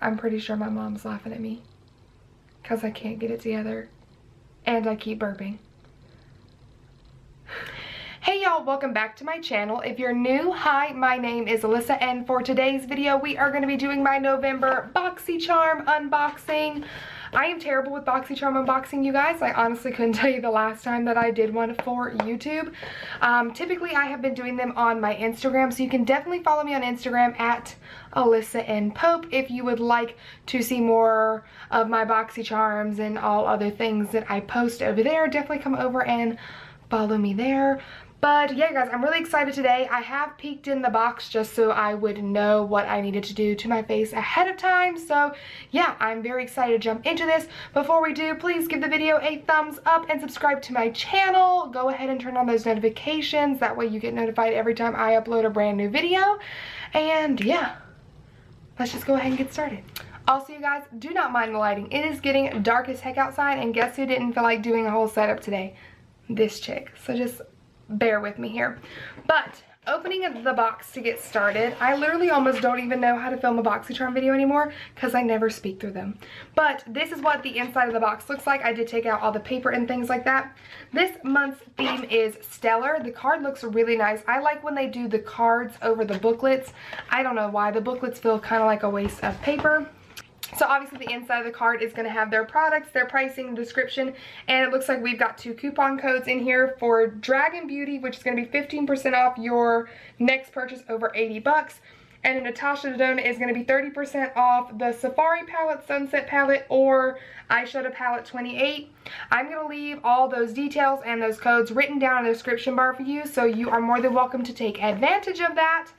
I'm pretty sure my mom's laughing at me because I can't get it together and I keep burping. Hey y'all, welcome back to my channel. If you're new, hi, my name is Alyssa, and for today's video we are going to be doing my November Boxycharm unboxing. I am terrible with Boxycharm unboxing, you guys. I honestly couldn't tell you the last time that I did one for YouTube. Typically I have been doing them on my Instagram, so you can definitely follow me on Instagram at AlyssaNPope if you would like to see more of my Boxycharms and all other things that I post over there. Definitely come over and follow me there. But yeah, guys, I'm really excited today. I have peeked in the box just so I would know what I needed to do to my face ahead of time. So yeah, I'm very excited to jump into this. Before we do, please give the video a thumbs up and subscribe to my channel. Go ahead and turn on those notifications. That way you get notified every time I upload a brand new video. And yeah, let's just go ahead and get started. Also, you guys, do not mind the lighting. It is getting dark as heck outside, and guess who didn't feel like doing a whole setup today? This chick. So just bear with me here. But opening the box to get started, I literally almost don't even know how to film a Boxycharm video anymore because I never speak through them. But this is what the inside of the box looks like. I did take out all the paper and things like that. This month's theme is Stellar. The card looks really nice. I like when they do the cards over the booklets. I don't know why. The booklets feel kind of like a waste of paper. So obviously the inside of the card is going to have their products, their pricing, description, and it looks like we've got 2 coupon codes in here for Dragun Beauty, which is going to be 15% off your next purchase over 80 bucks. And Natasha Denona is going to be 30% off the Safari palette, Sunset palette, or Eyeshadow palette 28. I'm going to leave all those details and those codes written down in the description bar for you, so you are more than welcome to take advantage of that.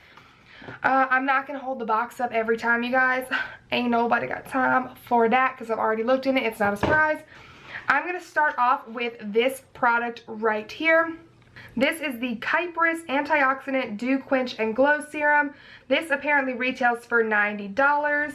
I'm not going to hold the box up every time, you guys. Ain't nobody got time for that because I've already looked in it. It's not a surprise. I'm going to start off with this product right here. This is the Kypris Antioxidant Dew Quench and Glow Serum. This apparently retails for $90.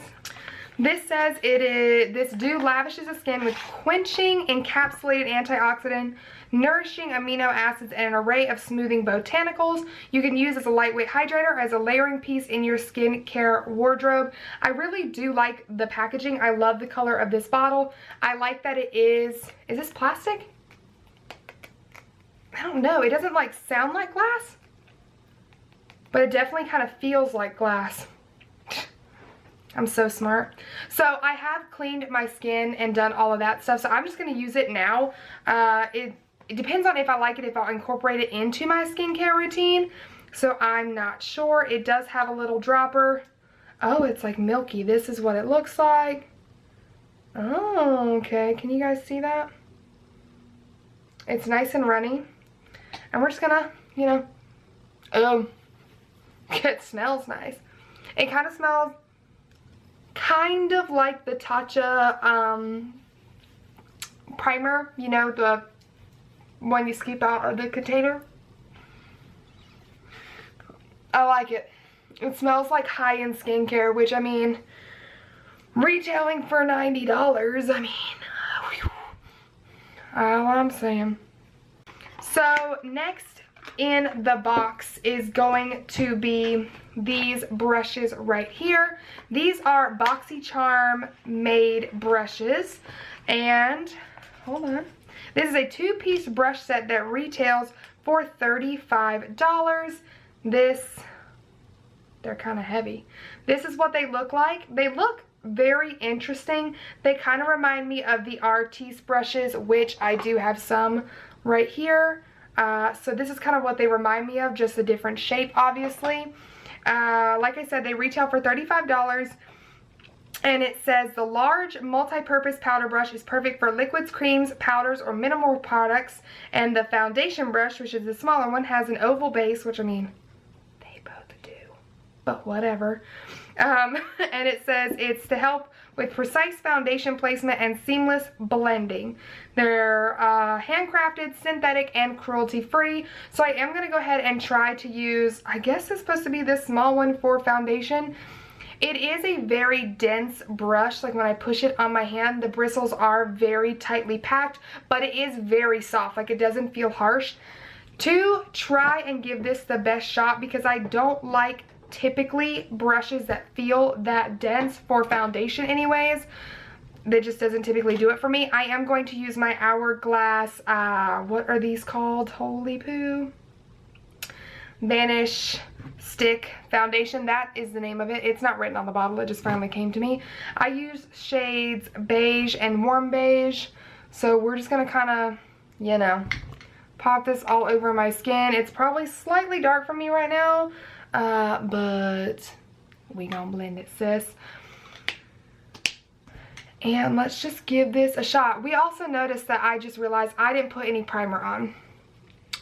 This says this dew lavishes the skin with quenching, encapsulated antioxidant, nourishing amino acids, and an array of smoothing botanicals. You can use as a lightweight hydrator, as a layering piece in your skincare wardrobe. I really do like the packaging. I love the color of this bottle. I like that it is this plastic? I don't know. It doesn't like sound like glass, but it definitely kind of feels like glass. I'm so smart. So I have cleaned my skin and done all of that stuff, so I'm just going to use it now. It depends on if I like it, if I'll incorporate it into my skincare routine. So I'm not sure. It does have a little dropper. Oh, it's like milky. This is what it looks like. Oh, okay. Can you guys see that? It's nice and runny. And we're just gonna, you know, it smells nice. It kind of smells kind of like the Tatcha primer, you know, the one you scoop out of the container. I like it. It smells like high-end skincare, which, I mean, retailing for $90, I mean, whew, what I'm saying. So next in the box is going to be these brushes right here. These are Boxycharm made brushes, and hold on, this is a 2-piece brush set that retails for $35. They're kind of heavy. This is what they look like. They look very interesting. They kind of remind me of the Artiste brushes, which I do have some right here. So this is kind of what they remind me of, just a different shape, obviously. Like I said, they retail for $35. And it says the large multi-purpose powder brush is perfect for liquids, creams, powders, or minimal products. And the foundation brush, which is the smaller one, has an oval base, which, I mean, they both do, but whatever. And it says it's to help with precise foundation placement and seamless blending. They're handcrafted, synthetic, and cruelty-free. So I am going to go ahead and try to use, I guess it's supposed to be this small one for foundation. It is a very dense brush. Like when I push it on my hand, the bristles are very tightly packed, but it is very soft. Like it doesn't feel harsh. To try and give this the best shot, because I don't like typically brushes that feel that dense for foundation anyways. That just doesn't typically do it for me. I am going to use my Hourglass, what are these called? Holy poo. Vanish Stick Foundation. That is the name of it. It's not written on the bottle. It just finally came to me. I use shades Beige and Warm Beige. So we're just going to kind of, you know, pop this all over my skin. It's probably slightly dark for me right now. But we gonna blend it, sis. And let's just give this a shot. We also noticed that I just realized I didn't put any primer on.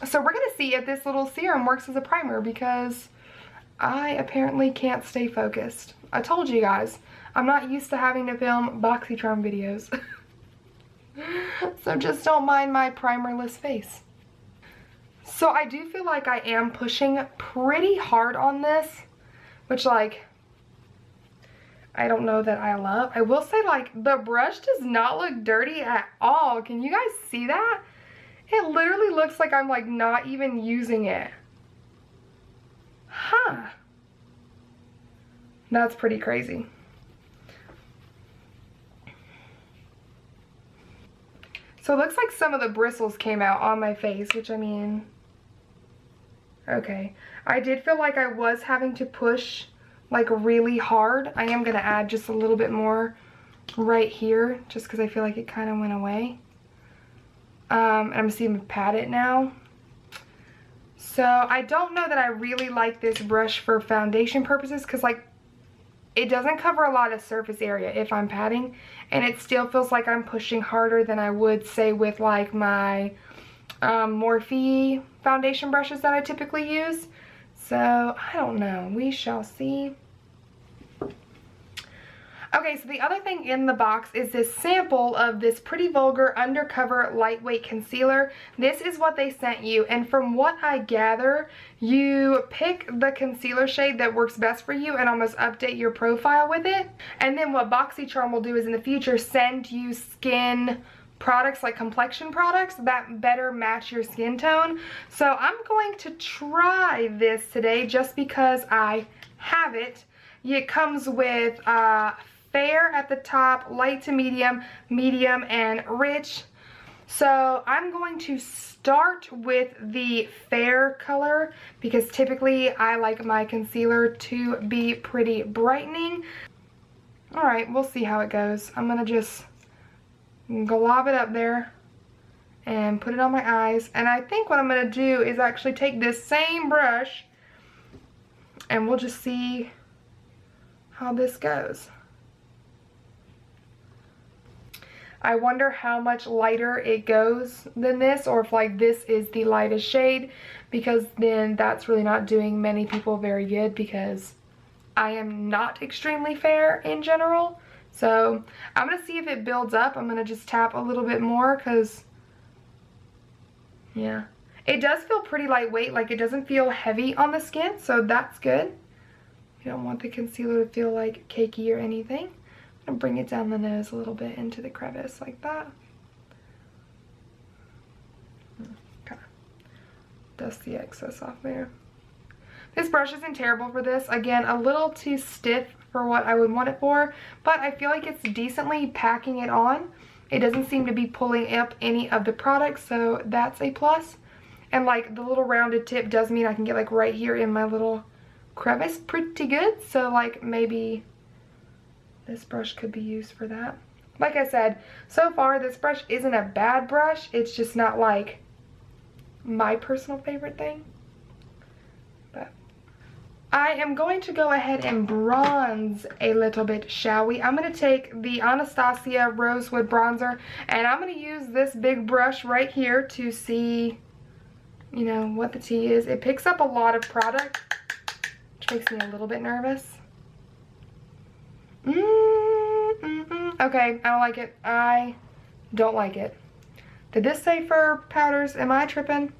So we're going to see if this little serum works as a primer because I apparently can't stay focused. I told you guys, I'm not used to having to film Boxycharm videos. So just don't mind my primerless face. So I do feel like I am pushing pretty hard on this, which like, I don't know that I love. I will say like the brush does not look dirty at all. Can you guys see that? It literally looks like I'm like not even using it. Huh. That's pretty crazy. So it looks like some of the bristles came out on my face, which I mean, okay. I did feel like I was having to push like really hard. I am going to add just a little bit more right here just because I feel like it kind of went away. I'm going to see him pat it now. So I don't know that I really like this brush for foundation purposes because like it doesn't cover a lot of surface area if I'm patting, and it still feels like I'm pushing harder than I would say with like my Morphe foundation brushes that I typically use. So I don't know, we shall see. Okay, so the other thing in the box is this sample of this Pretty Vulgar Undercover Lightweight Concealer. This is what they sent you, and from what I gather, you pick the concealer shade that works best for you and almost update your profile with it. And then what Boxycharm will do is in the future send you skin products, like complexion products, that better match your skin tone. So I'm going to try this today just because I have it. It comes with fair at the top, light to medium, medium, and rich. So I'm going to start with the fair color because typically I like my concealer to be pretty brightening. Alright, we'll see how it goes. I'm going to just glob it up there and put it on my eyes. And I think what I'm going to do is actually take this same brush and we'll just see how this goes. I wonder how much lighter it goes than this, or if like this is the lightest shade, because then that's really not doing many people very good because I am not extremely fair in general. So I'm going to see if it builds up. I'm going to just tap a little bit more because, yeah, it does feel pretty lightweight. Like it doesn't feel heavy on the skin, so that's good. You don't want the concealer to feel like cakey or anything. I'm going to bring it down the nose a little bit into the crevice like that. Okay. Dust the excess off there. This brush isn't terrible for this. Again, a little too stiff for what I would want it for, but I feel like it's decently packing it on. It doesn't seem to be pulling up any of the products, so that's a plus. And like the little rounded tip does mean I can get like right here in my little crevice pretty good. So like maybe this brush could be used for that. Like I said, so far this brush isn't a bad brush. It's just not like my personal favorite thing. But I am going to go ahead and bronze a little bit, shall we? I'm going to take the Anastasia Rosewood Bronzer, and I'm going to use this big brush right here to see, you know, what the tea is. It picks up a lot of product, which makes me a little bit nervous. Okay, I don't like it. I don't like it. Did this say for powders? Am I tripping?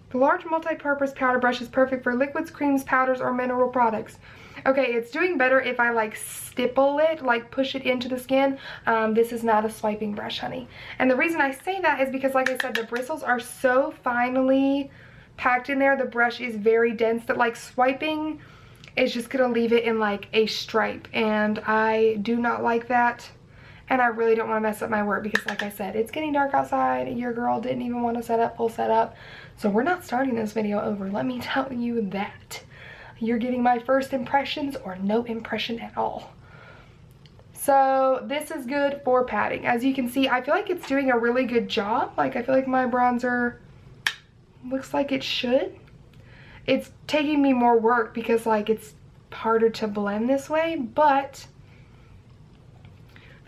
The large multi-purpose powder brush is perfect for liquids, creams, powders, or mineral products. Okay, it's doing better if I like stipple it, like push it into the skin. This is not a swiping brush, honey. And the reason I say that is because, like I said, the bristles are so finely packed in there. The brush is very dense that like swiping is just gonna leave it in like a stripe, and I do not like that. And I really don't want to mess up my work because like I said, it's getting dark outside. Your girl didn't even want to set up full setup. So we're not starting this video over. Let me tell you that. You're getting my first impressions or no impression at all. So this is good for padding. As you can see, I feel like it's doing a really good job. Like I feel like my bronzer looks like it should. It's taking me more work because like it's harder to blend this way, but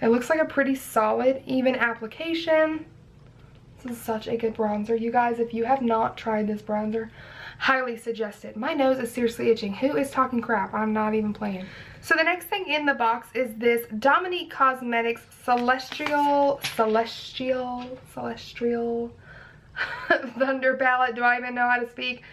it looks like a pretty solid, even application. This is such a good bronzer. You guys, if you have not tried this bronzer, highly suggest it. My nose is seriously itching. Who is talking crap? I'm not even playing. So the next thing in the box is this Dominique Cosmetics Celestial Thunder palette. Do I even know how to speak?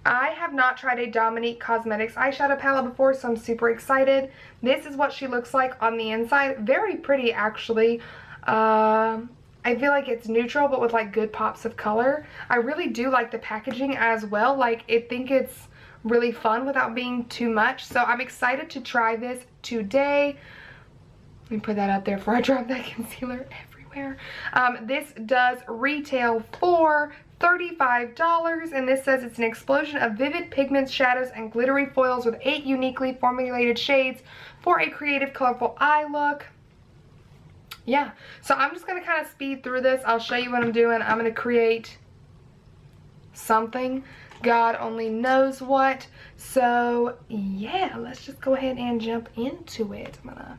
I have not tried a Dominique Cosmetics eyeshadow palette before, so I'm super excited. This is what she looks like on the inside. Very pretty, actually. I feel like it's neutral, but with like good pops of color. I really do like the packaging as well. Like, I think it's really fun without being too much. So I'm excited to try this today. Let me put that up there before I drop that concealer everywhere. This does retail for $35, and this says it's an explosion of vivid pigments, shadows, and glittery foils with 8 uniquely formulated shades for a creative, colorful eye look. Yeah, so I'm just going to kind of speed through this. I'll show you what I'm doing. I'm going to create something. God only knows what. So, yeah, let's just go ahead and jump into it. I'm going to...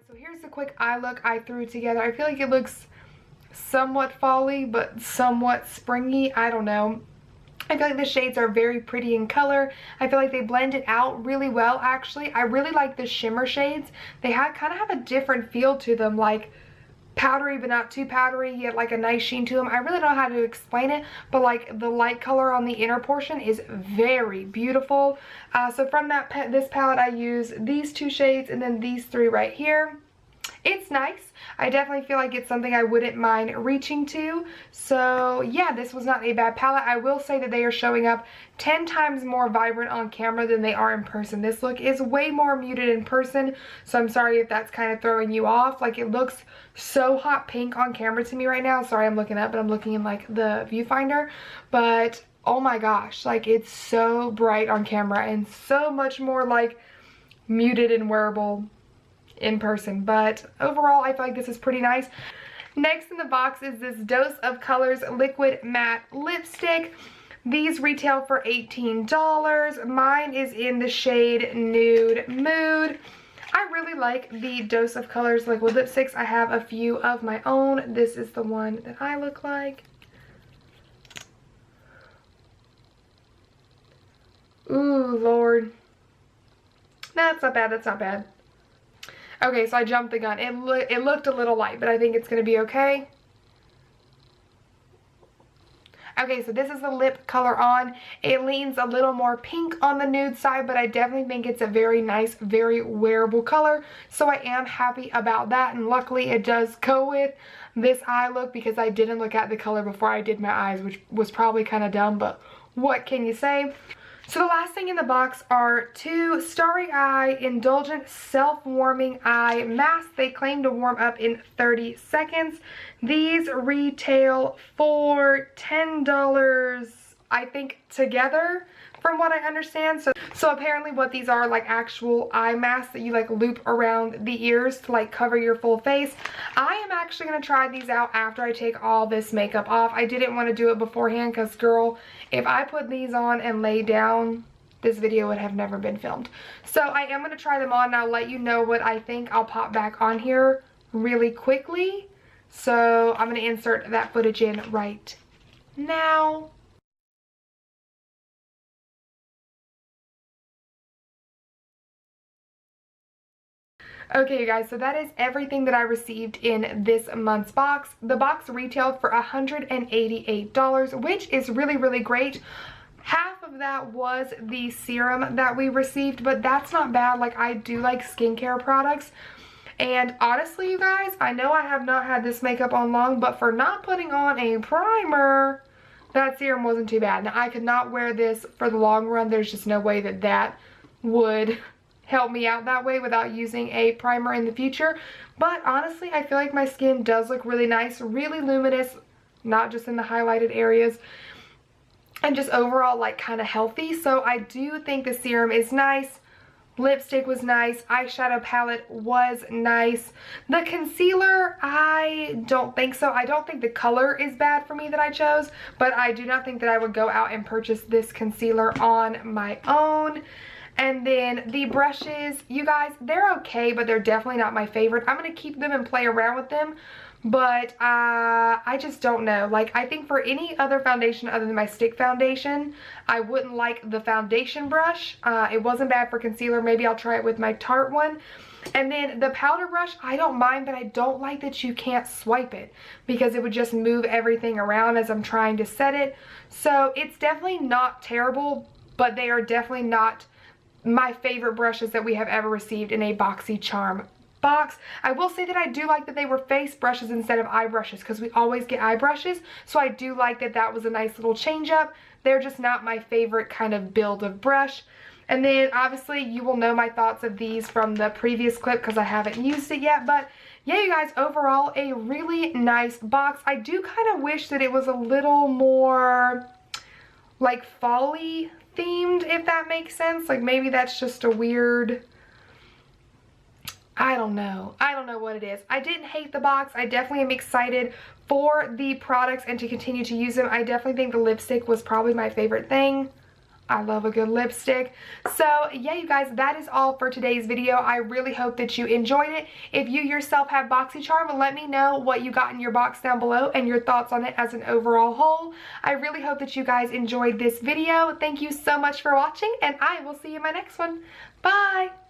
So here's the quick eye look I threw together. I feel like it looks somewhat fall-y, but somewhat springy. I don't know. I feel like the shades are very pretty in color. I feel like they blend it out really well, actually. I really like the shimmer shades. They kind of have a different feel to them, like powdery but not too powdery, yet like a nice sheen to them. I really don't know how to explain it, but like the light color on the inner portion is very beautiful. So from this palette I use these 2 shades and then these 3 right here. It's nice. I definitely feel like it's something I wouldn't mind reaching to. So yeah, this was not a bad palette. I will say that they are showing up 10 times more vibrant on camera than they are in person. This look is way more muted in person, so I'm sorry if that's kind of throwing you off. Like, it looks so hot pink on camera to me right now. Sorry, I'm looking up, but I'm looking in like the viewfinder. But oh my gosh, like, it's so bright on camera and so much more like muted and wearable in person. But overall, I feel like this is pretty nice. Next in the box is this Dose of Colors Liquid Matte Lipstick. These retail for $18. Mine is in the shade Nude Mood. I really like the Dose of Colors liquid lipsticks. I have a few of my own. This is the one that I look like. Ooh, Lord. That's not bad, that's not bad. Okay, so I jumped the gun. It looked a little light, but I think it's going to be okay. Okay, so this is the lip color on. It leans a little more pink on the nude side, but I definitely think it's a very nice, very wearable color. So I am happy about that, and luckily it does go with this eye look because I didn't look at the color before I did my eyes, which was probably kind of dumb, but what can you say? So the last thing in the box are 2 Starry Eye Indulgent Self-Warming Eye Masks. They claim to warm up in 30 seconds. These retail for $10, I think, together, from what I understand. So apparently what these are, like actual eye masks that you like loop around the ears to like cover your full face. I am actually going to try these out after I take all this makeup off. I didn't want to do it beforehand because, girl, if I put these on and lay down, this video would have never been filmed. So I am going to try them on and I'll let you know what I think. I'll pop back on here really quickly. So I'm going to insert that footage in right now. Okay, you guys, so that is everything that I received in this month's box. The box retailed for $188, which is really, really great. Half of that was the serum that we received, but that's not bad. Like, I do like skincare products. And honestly, you guys, I know I have not had this makeup on long, but for not putting on a primer, that serum wasn't too bad. Now, I could not wear this for the long run. There's just no way that that would help me out that way without using a primer in the future. But honestly, I feel like my skin does look really nice, really luminous, not just in the highlighted areas, and just overall like kind of healthy. So I do think the serum is nice. Lipstick was nice. Eyeshadow palette was nice. The concealer, I don't think so. I don't think the color is bad for me that I chose, but I do not think that I would go out and purchase this concealer on my own. And then the brushes, you guys, they're okay, but they're definitely not my favorite. I'm going to keep them and play around with them, but I just don't know. Like, I think for any other foundation other than my stick foundation, I wouldn't like the foundation brush. It wasn't bad for concealer. Maybe I'll try it with my Tarte one. And then the powder brush, I don't mind, but I don't like that you can't swipe it because it would just move everything around as I'm trying to set it. So it's definitely not terrible, but they are definitely not my favorite brushes that we have ever received in a Boxycharm box. I will say that I do like that they were face brushes instead of eye brushes because we always get eye brushes. So I do like that that was a nice little change up. They're just not my favorite kind of build of brush. And then obviously you will know my thoughts of these from the previous clip because I haven't used it yet. But yeah, you guys, overall a really nice box. I do kind of wish that it was a little more like fall-y themed, if that makes sense. Like, maybe that's just a weird, I don't know what it is. I didn't hate the box. I definitely am excited for the products and to continue to use them. I definitely think the lipstick was probably my favorite thing. I love a good lipstick. So yeah, you guys, that is all for today's video. I really hope that you enjoyed it. If you yourself have Boxycharm, let me know what you got in your box down below and your thoughts on it as an overall whole. I really hope that you guys enjoyed this video. Thank you so much for watching, and I will see you in my next one. Bye!